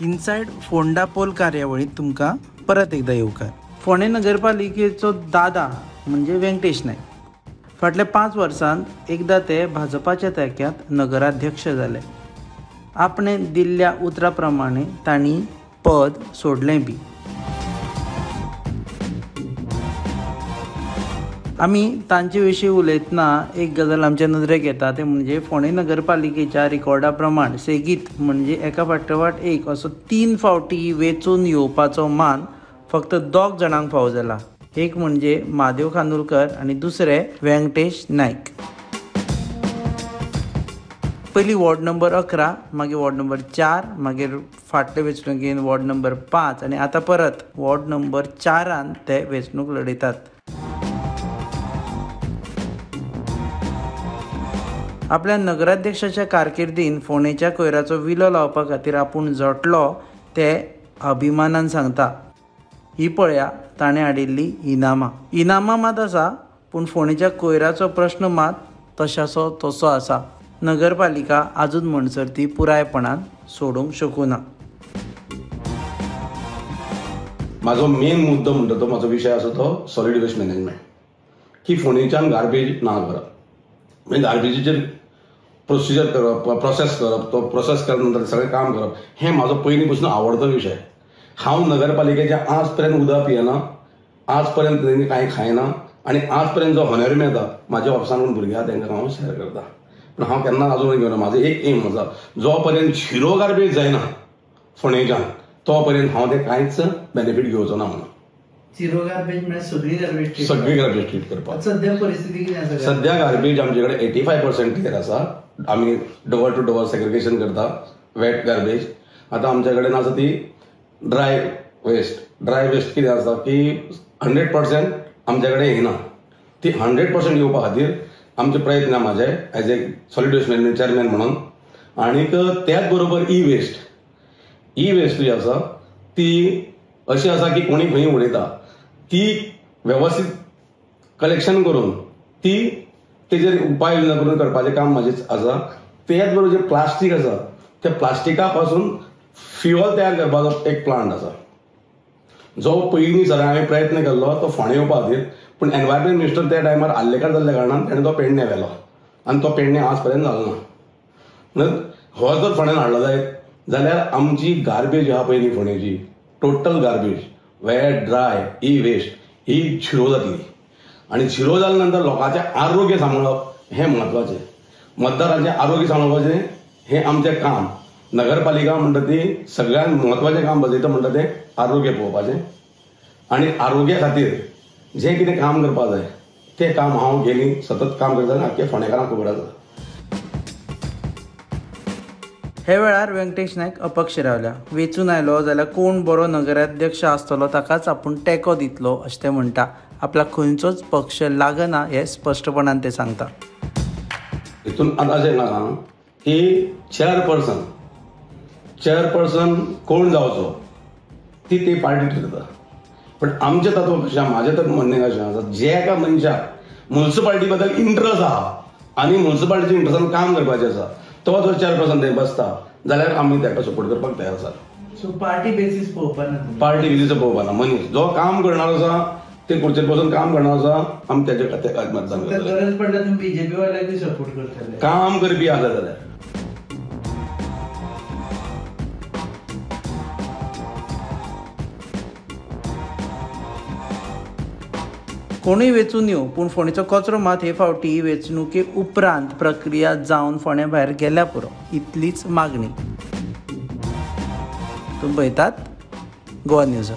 Inside Phonda pole कार्यावळीत तुमकां परत एकदा येवकार। फोंडे नगरपालिकेचो दादा म्हणजे वेंकटेश नायक। फाटल्या 5 वर्सांत एकदा ते भाजपाच्या तेक्यात नगराध्यक्ष जाले। आपणे दिल्ल्या उतरा प्रमाणे तांणी पद सोडलें बी। आमी तांचे विशीं उलयतना एक गजाल आमच्या नदरेक येता ते म्हणजे फोंडे नगरपालिकेच्या रिकॉर्डा प्रमाण सेगीत म्हणजे एका फाटोफाट एक असो 3 फावटी वेचून येवपाचो मान फक्त 2 जाणांक फावो जाला। एक म्हणजे महादेव खानोलकर आनी दुसरे वेंकटेश नायक। पयलीं वॉर्ड नंबर 11, मागीर वॉर्ड नंबर 4, मागीर फाटले वेंचणुकेन वॉर्ड नंबर 5 आनी आतां परत वॉर्ड नंबर 4 ते वेंचणूक लडयतात। आपल्या नगराध्यक्षाच्या कारकिर्दीन फोंडेच्या कोयराचो विलो लावपा खातीर आपूण झटलो ते अभिमानान सांगता। ही पळया ताणें हाडिल्ली इनामां मात आसा, पूण फोंडेच्या कोयराचो प्रश्न मात तशाचो तसो आसा। नगरपालिका आजून म्हणसर ती पुरायपणान सोडूंक शकूना। म्हाजो मेन मुद्दो म्हणटा तो म्हाजो विशय आसा तो सॉलिड वेस्ट मॅनेजमेंट, की फोंडेच्यान गार्बेज ना करप, म्हणजे गार्बेजीचेर प्रोसिजर करप, प्रोसेस करप, तो प्रोसेस केल्या नंतर सगळें काम करप, हें म्हाजो पयलीं पासून आवडतो विशय। हांव नगरपालिकेच्या आज पर्यंत उदक पियेना, आज पर्यंत तेंणी कांय खायना आनी आज पर्यंत जो हॉनर मेळटा म्हाज्या ऑफिसान भुरगे आहा तांकां हांव शेअर करता। पूण हांव केन्ना आजून घेवना। म्हाजो एक एम आसा, जो पर्यंत झिरो गार्बेज जायना फोंडेच्यान तो पर्यंत हांव ते कांयच बेनिफीट घेवचो ना म्हणून। झिरो गार्बेज म्हणजे सगळी गार्बेज ट्रीट करपाक। सद्या परिस्थिती कितें आसा? सद्या गार्बेज आमचे कडेन 85% क्लियर आसा। आमी डोअर टू डोअर सेग्रिगेशन करता, वेट गार्बेज। आतां आमच्या कडेन आसा ती ड्राय वेस्ट कितें आसा की 100% आमच्या कडेन येना। ती 100% येवपा खातीर आमचे प्रयत्न म्हाजे as a solid waste management chairman म्हणून। आनीक त्याच बरोबर ई वेस्ट जी आसा ती अशी आसा की कोणी खंय उडयता ती व्यवस्थीत कलेक्शन करून ती तेजेर उपाय योजना करून करपाचें काम म्हाजें आसा। त्याच बरोबर जे प्लास्टीक आसा त्या प्लास्टिका पासून फ्युअल तयार करपाचो एक प्लांट आसा, जो पयलीं सर हांवें प्रयत्न केल्लो तो फोंडें येवपा खातीर, पूण एनवायरमेंट मिनिस्टर त्या टायमार आल्लेकार जाल्ल्या कारणान ताणें तो पेडणे व्हेलो आनी तो पेडणे आज पर्यंत जालो ना। हो जर फोंड्यान हाडलो जायत जाल्यार आमची गार्बेज आहा पळय न्ही फोंडेची, total garbage wet dry e waste ही झिरो जातली। आनी झिरो जाल्या नंतर लोकांचें आरोग्य सांबाळप हें म्हत्वाचें। मतदारांचें आरोग्य सांबाळपाचें हें आमचें काम। नगरपालिका म्हणटा ती सगळ्यांत म्हत्वाचें काम बजयता म्हणटा तें आरोग्य पळोवपाचें। आनी आरोग्या खातीर जें कितें काम करपा जाय तें काम हांव गेलीं सतत काम करता आनी आख्ख्या फोंडेकारांक खबर आसा। हे वेळार वेंकटेश नायक अपक्ष रावल्या। वेचून आयलो जाल्यार कोण बरो नगराध्यक्ष आसतलो ताकाच आपूण तेंको दितलो अशें ते म्हणटा। आपल्याक खंयचोच पक्ष लागना हें स्पश्टपणान ते सांगता। हितून आतां अशें नाका की चेअरपर्सन कोण जावचो ती पार्टी ठरता। पण आमचें तत्व कशें आसा, म्हाजें तत्व म्हणणें कशें आसा, जे एका मनशाक म्युनिसिपालिटी बद्दल इंट्रस्ट आहा आनी म्युनिसिपालिटीच्या इंट्रस्टान काम करपाचें आसा तो जर चेअरपर्सन थंय बसता जाल्यार आमी ताका सपोर्ट करपाक तयार आसा। सो पार्टी बेसीस पळोवपाना, पार्टी बेसीस पळोवपाना। मनीस जो काम करणारो आसा ते खुर्चेर बसून काम करणारो आसा आमी तेजे खातीर मतदान करता। गरज पडल्यार तुमी बीजेपी वाल्याकूय सपोर्ट करतले, काम करपी आसले जाल्यार। कोणूय वेचून येवं, पूण फोंडेचो कचरो मात हे फावटी वेचणुके उपरांत प्रक्रिया जावन फोंड्या भायर गेल्या पुरो इतलीच मागणी। तुम्ही पळयतात गोवा न्यूज।